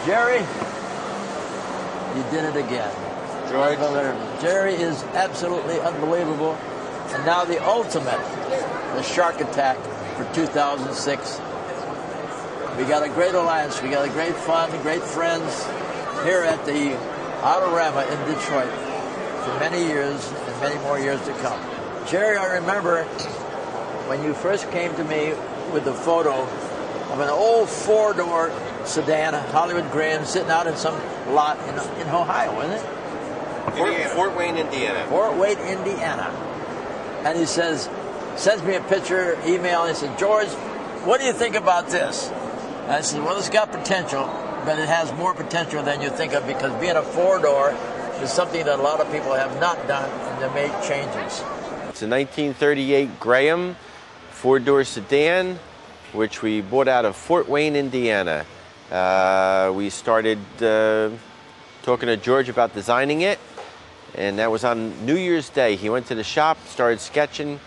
Jerry, you did it again. George. Jerry is absolutely unbelievable. And now the ultimate, the Shark Attack for 2006. We got a great alliance. We got a great fun, great friends here at the Autorama in Detroit for many years and many more years to come. Jerry, I remember when you first came to me with the photo of an old four-door sedan, Hollywood Graham, sitting out in some lot in Ohio, isn't it? Fort Wayne, Indiana. Fort Wayne, Indiana. And he says, sends me a picture, email, and he says, George, what do you think about this? And I said, well, it's got potential, but it has more potential than you think of, because being a four-door is something that a lot of people have not done, and they made changes. It's a 1938 Graham four-door sedan, which we bought out of Fort Wayne, Indiana. We started talking to George about designing it, and that was on New Year's Day. He went to the shop, started sketching,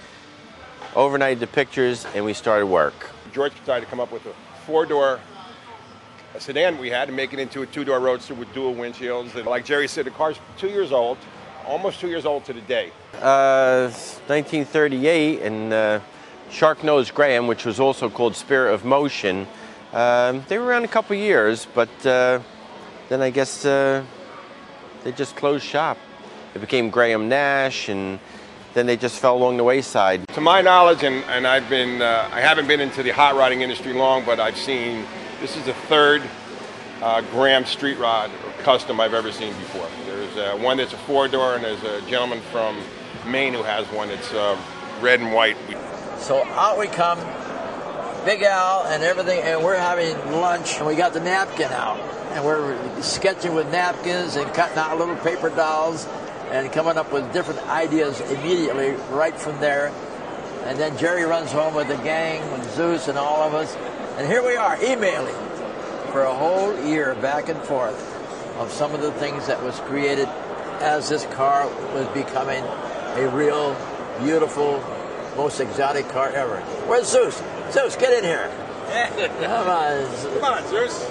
overnighted the pictures, and we started work. George decided to come up with a four-door sedan we had and make it into a two-door roadster with dual windshields. And like Jerry said, the car's 2 years old, almost 2 years old to the day. 1938, and Shark Nose Graham, which was also called Spirit of Motion, they were around a couple years, but then I guess they just closed shop. It became Graham Nash, and then they just fell along the wayside. To my knowledge, and I haven't been into the hot rodding industry long, but I've seen, this is the third Graham street rod or Kustom I've ever seen before. There's one that's a four-door, and there's a gentleman from Maine who has one that's red and white. So out we come, Big Al and everything, and we're having lunch, and we got the napkin out, and we're sketching with napkins and cutting out little paper dolls and coming up with different ideas immediately right from there. And then Jerry runs home with the gang, with Zeus and all of us, and here we are emailing for a whole year back and forth of some of the things that was created as this car was becoming a real, beautiful, most exotic car ever. Where's Zeus? Zeus, get in here. Come on. Come on, Zeus.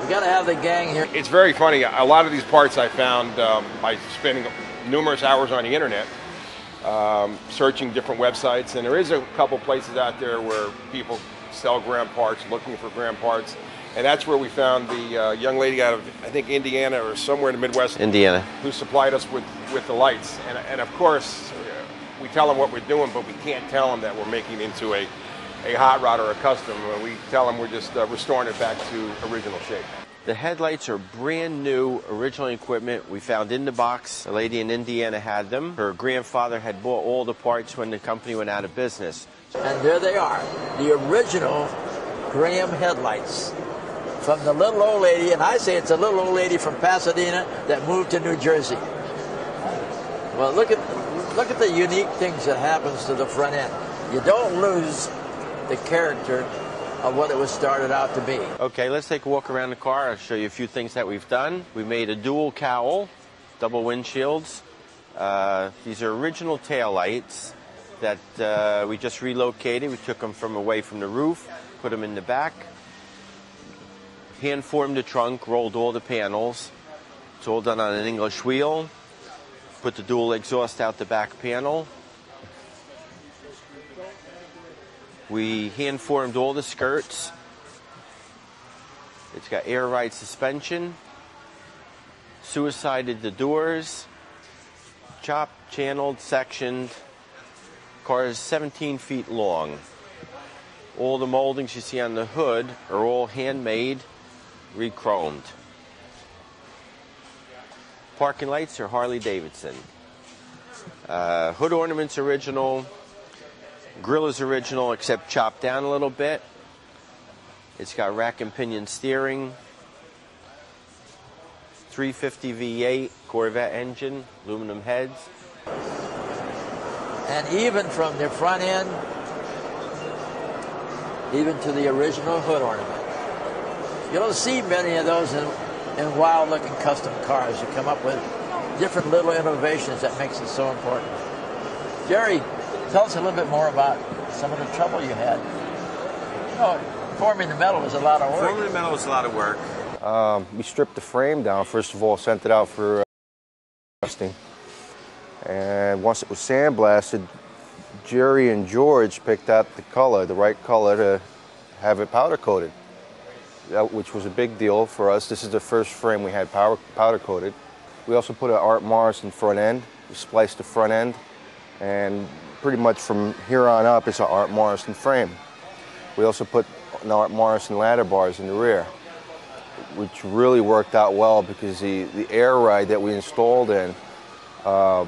We got to have the gang here. It's very funny. A lot of these parts I found by spending numerous hours on the internet, searching different websites, and there is a couple places out there where people sell Graham parts, looking for Graham parts, and that's where we found the young lady out of, I think, Indiana or somewhere in the Midwest. Indiana. Who supplied us with the lights. And of course, we tell them what we're doing, but we can't tell them that we're making it into a hot rod or a custom. We tell them we're just restoring it back to original shape. The headlights are brand new, original equipment we found in the box. A lady in Indiana had them. Her grandfather had bought all the parts when the company went out of business. And there they are, the original Graham headlights from the little old lady, and I say it's a little old lady from Pasadena that moved to New Jersey. Well, look at the unique things that happens to the front end. You don't lose the character of what it was started out to be. Okay, let's take a walk around the car. I'll show you a few things that we've done. We made a dual cowl, double windshields. These are original tail lights that we just relocated. We took them from away from the roof, put them in the back, hand formed the trunk, rolled all the panels. It's all done on an English wheel. Put the dual exhaust out the back panel. We hand formed all the skirts. It's got air ride suspension. Suicided the doors. Chopped, channeled, sectioned. Car is 17 feet long. All the moldings you see on the hood are all handmade, re-chromed. Parking lights are Harley Davidson. Hood ornaments original. Grill is original except chopped down a little bit. It's got rack and pinion steering. 350 V8 Corvette engine, aluminum heads. And even from the front end, even to the original hood ornament. You don't see many of those in wild-looking custom cars. You come up with different little innovations that makes it so important. Jerry, tell us a little bit more about some of the trouble you had. You know, forming the metal was a lot of work. Forming the metal was a lot of work. We stripped the frame down, first of all, sent it out for testing. And once it was sandblasted, Jerry and George picked out the color, the right color to have it powder coated, which was a big deal for us. This is the first frame we had powder coated. We also put an Art Morrison front end. We spliced the front end, and pretty much from here on up, it's an Art Morrison frame. We also put an Art Morrison ladder bars in the rear, which really worked out well because the air ride that we installed in, the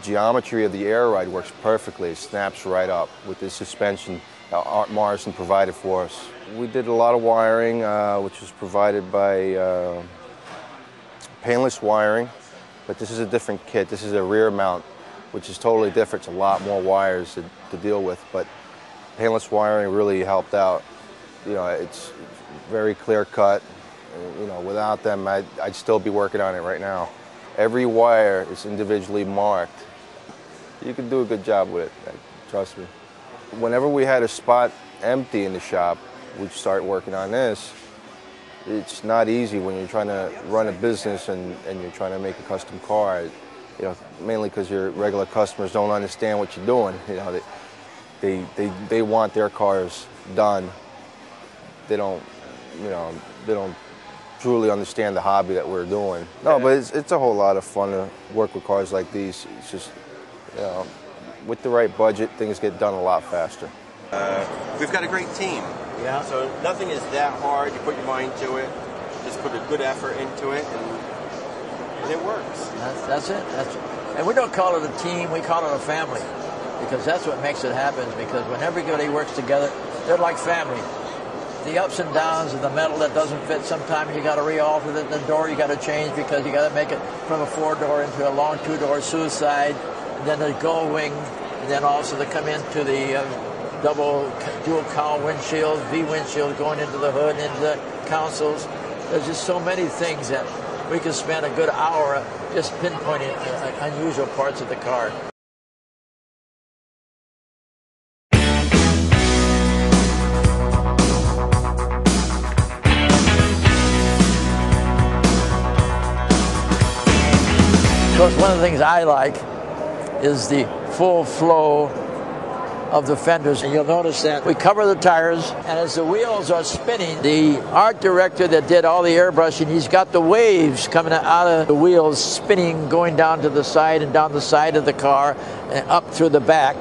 geometry of the air ride works perfectly. It snaps right up with the suspension that Art Morrison provided for us. We did a lot of wiring, which was provided by painless wiring, but this is a different kit. This is a rear mount, which is totally different. It's a lot more wires to deal with, but painless wiring really helped out. You know, it's very clear cut. You know, without them, I'd still be working on it right now. Every wire is individually marked. You can do a good job with it, trust me. Whenever we had a spot empty in the shop, we'd start working on this. It's not easy when you're trying to run a business and you're trying to make a custom car. You know, mainly because your regular customers don't understand what you're doing. You know, they want their cars done. They don't, you know, they don't truly understand the hobby that we're doing. No, but it's a whole lot of fun to work with cars like these. It's just, you know, with the right budget, things get done a lot faster. We've got a great team. Yeah. So nothing is that hard. You put your mind to it. Just put a good effort into it, and it works. That's it. And we don't call it a team. We call it a family, because that's what makes it happen. Because when everybody works together, they're like family. The ups and downs of the metal that doesn't fit, sometimes you got to re-alter it. The door you got to change because you got to make it from a 4-door into a long 2-door suicide, and then the gold wing, and then also to come into the dual cowl windshield, V windshield going into the hood, into the consoles. There's just so many things that we can spend a good hour just pinpointing unusual parts of the car. Of course, one of the things I like is the full flow of the fenders. And you'll notice that we cover the tires, and as the wheels are spinning, the art director that did all the airbrushing, he's got the waves coming out of the wheels, spinning, going down to the side and down the side of the car and up through the back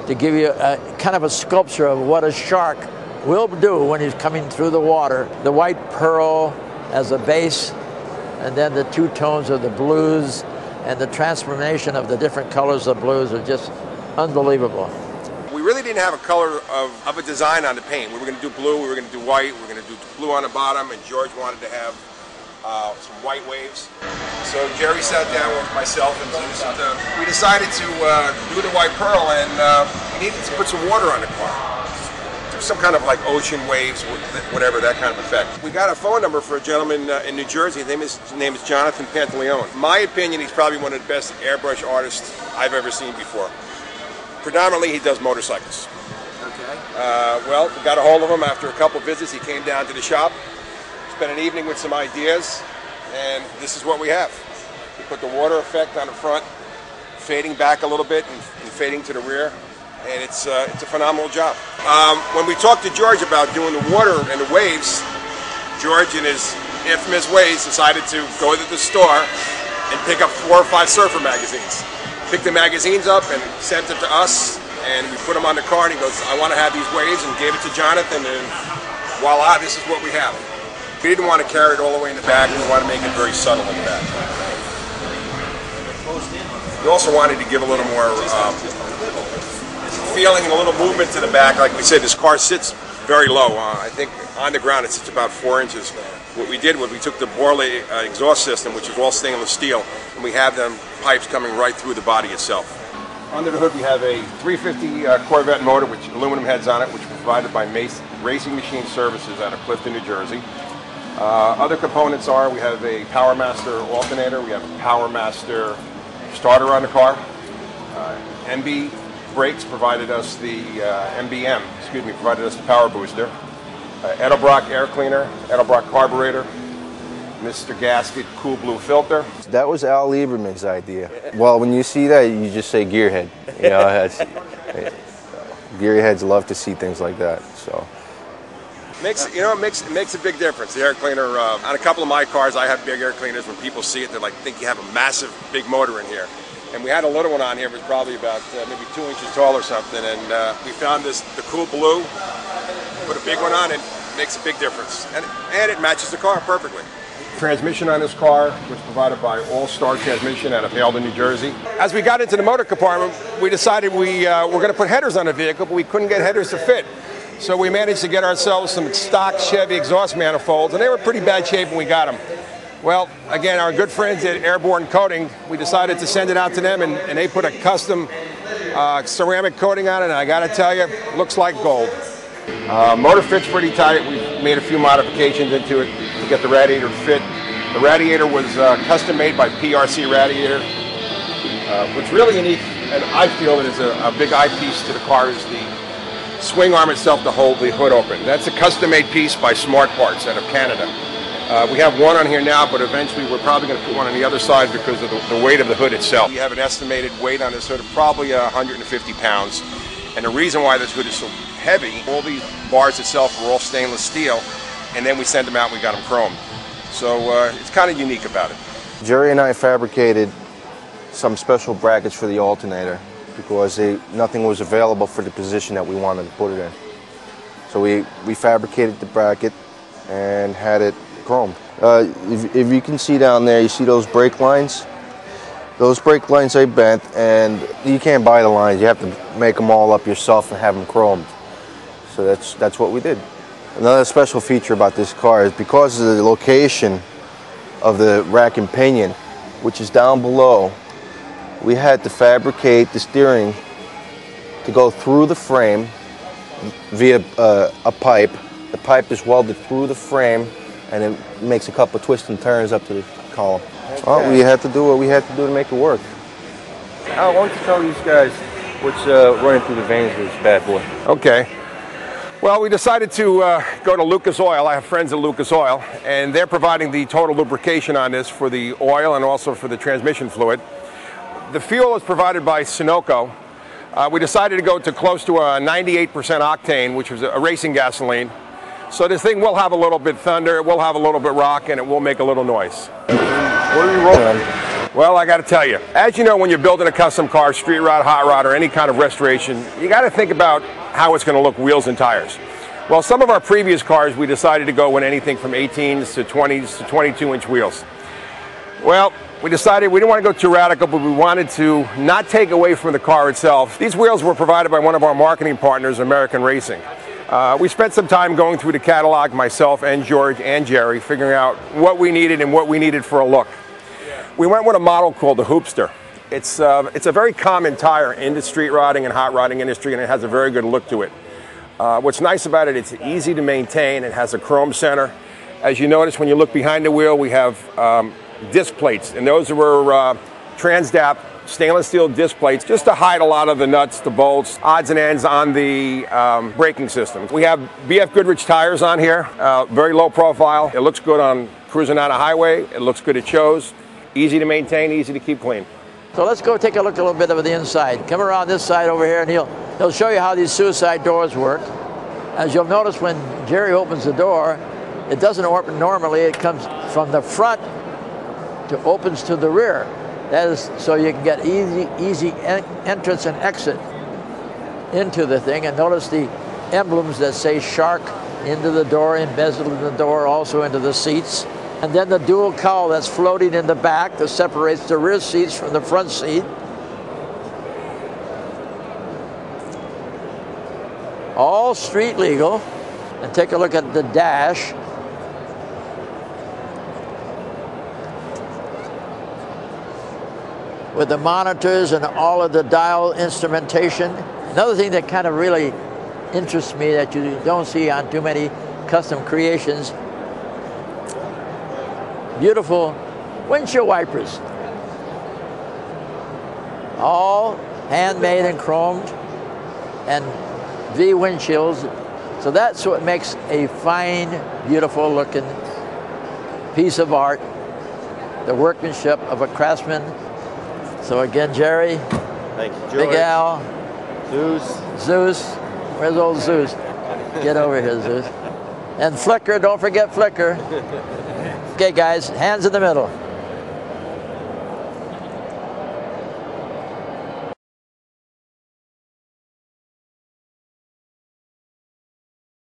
to give you a kind of a sculpture of what a shark will do when he's coming through the water. The white pearl as a base, and then the two tones of the blues, and the transformation of the different colors of blues are just unbelievable. We really didn't have a color of a design on the paint. We were going to do blue, we were going to do white, we were going to do blue on the bottom, and George wanted to have some white waves. So Jerry sat down with myself and we decided to do the white pearl, and we needed to put some water on the car. Some kind of like ocean waves, whatever, that kind of effect. We got a phone number for a gentleman in New Jersey. His name is Jonathan Pantaleone. In my opinion, he's probably one of the best airbrush artists I've ever seen before. Predominantly, he does motorcycles. Okay. Well, we got a hold of him after a couple visits. He came down to the shop, spent an evening with some ideas, and this is what we have. We put the water effect on the front, fading back a little bit and fading to the rear. And it's a phenomenal job. When we talked to George about doing the water and the waves, George, in his infamous ways, decided to go to the store and pick up 4 or 5 surfer magazines. Picked the magazines up and sent it to us, and we put them on the car, and he goes, I want to have these waves, and gave it to Jonathan, and voila, this is what we have. We didn't want to carry it all the way in the back. We wanted to make it very subtle in the back. We also wanted to give a little more feeling and a little movement to the back. Like we said, this car sits very low. I think on the ground it sits about 4 inches. What we did was we took the Borley exhaust system, which is all stainless steel, and we have them pipes coming right through the body itself. Under the hood we have a 350 Corvette motor with aluminum heads on it, which is provided by Mace Racing Machine Services out of Clifton, New Jersey. Other components are, we have a PowerMaster alternator, we have a PowerMaster starter on the car. MB Brakes provided us the provided us the power booster. Edelbrock air cleaner, Edelbrock carburetor, Mr. Gasket cool blue filter. That was Al Lieberman's idea. Well, when you see that, you just say gearhead. You know, gearheads love to see things like that. So. It makes a big difference. The air cleaner on a couple of my cars, I have big air cleaners. When people see it, they think you have a massive, big motor in here. And we had a little one on here, it was probably about maybe 2 inches tall or something. And we found the cool blue, put a big one on, and it makes a big difference. And it matches the car perfectly. Transmission on this car was provided by All-Star Transmission out of Haledon, New Jersey. As we got into the motor compartment, we decided we were going to put headers on the vehicle, but we couldn't get headers to fit. So we managed to get ourselves some stock Chevy exhaust manifolds, and they were in pretty bad shape when we got them. Well, again, our good friends at Airborne Coating, we decided to send it out to them, and they put a custom ceramic coating on it, and I got to tell you, looks like gold. Motor fits pretty tight. We made a few modifications into it to get the radiator to fit. The radiator was custom made by PRC Radiator. What's really unique, and I feel it is a big eyepiece to the car, is the swing arm itself to hold the hood open. That's a custom-made piece by Smart Parts out of Canada. We have one on here now, but eventually we're probably going to put one on the other side because of the weight of the hood itself. We have an estimated weight on this hood of probably 150 pounds. And the reason why this hood is so heavy, all these bars itself are all stainless steel, and then we send them out and we got them chromed. So it's kind of unique about it. Jerry and I fabricated some special brackets for the alternator because nothing was available for the position that we wanted to put it in. So we fabricated the bracket and had it chromed. If you can see down there, you see those brake lines? Those brake lines are bent, and you can't buy the lines. You have to make them all up yourself and have them chromed. So that's what we did. Another special feature about this car is because of the location of the rack and pinion, which is down below, we had to fabricate the steering to go through the frame via a pipe. The pipe is welded through the frame, and it makes a couple of twists and turns up to the column. Okay. Well, we had to do what we had to do to make it work. Al, why don't you tell these guys what's running through the veins of this bad boy? Okay. Well, we decided to go to Lucas Oil. I have friends at Lucas Oil, and they're providing the total lubrication on this for the oil and also for the transmission fluid. The fuel is provided by Sunoco. We decided to go to close to a 98% octane, which was a racing gasoline. So this thing will have a little bit thunder, it will have a little bit rock, and it will make a little noise. What are you rolling? Well, I got to tell you, as you know, when you're building a custom car, street rod, hot rod, or any kind of restoration, you got to think about how it's going to look, wheels and tires. Well, some of our previous cars, we decided to go with anything from 18s to 20s to 22-inch wheels. Well, we decided we didn't want to go too radical, but we wanted to not take away from the car itself. These wheels were provided by one of our marketing partners, American Racing. We spent some time going through the catalog, myself and George and Jerry, figuring out what we needed and what we needed for a look. We went with a model called the Hoopster. It's a very common tire in the street rodding and hot rodding industry, and it has a very good look to it. What's nice about it, it's easy to maintain. It has a chrome center. As you notice, when you look behind the wheel, we have disc plates, and those were Transdap stainless steel disc plates just to hide a lot of the nuts, the bolts, odds and ends on the braking system. We have BF Goodrich tires on here, very low profile. It looks good on cruising on a highway. It looks good at shows. Easy to maintain, easy to keep clean. So let's go take a look a little bit of the inside. Come around this side over here, and he'll show you how these suicide doors work. As you'll notice, when Jerry opens the door, it doesn't open normally. It comes from the front to opens to the rear. That is so you can get easy entrance and exit into the thing. And notice the emblems that say Shark into the door, embezzled in the door, also into the seats. And then the dual cowl that's floating in the back that separates the rear seats from the front seat. All street legal. And take a look at the dash. With the monitors and all of the dial instrumentation. Another thing that kind of really interests me that you don't see on too many custom creations, beautiful windshield wipers. All handmade and chromed, and V windshields So that's what makes a fine, beautiful looking piece of art, the workmanship of a craftsman. So again, Jerry, Thank you, George. Big Al, Zeus. where's old Zeus? Get over here, Zeus. And Flicker, don't forget Flicker. Okay guys, hands in the middle.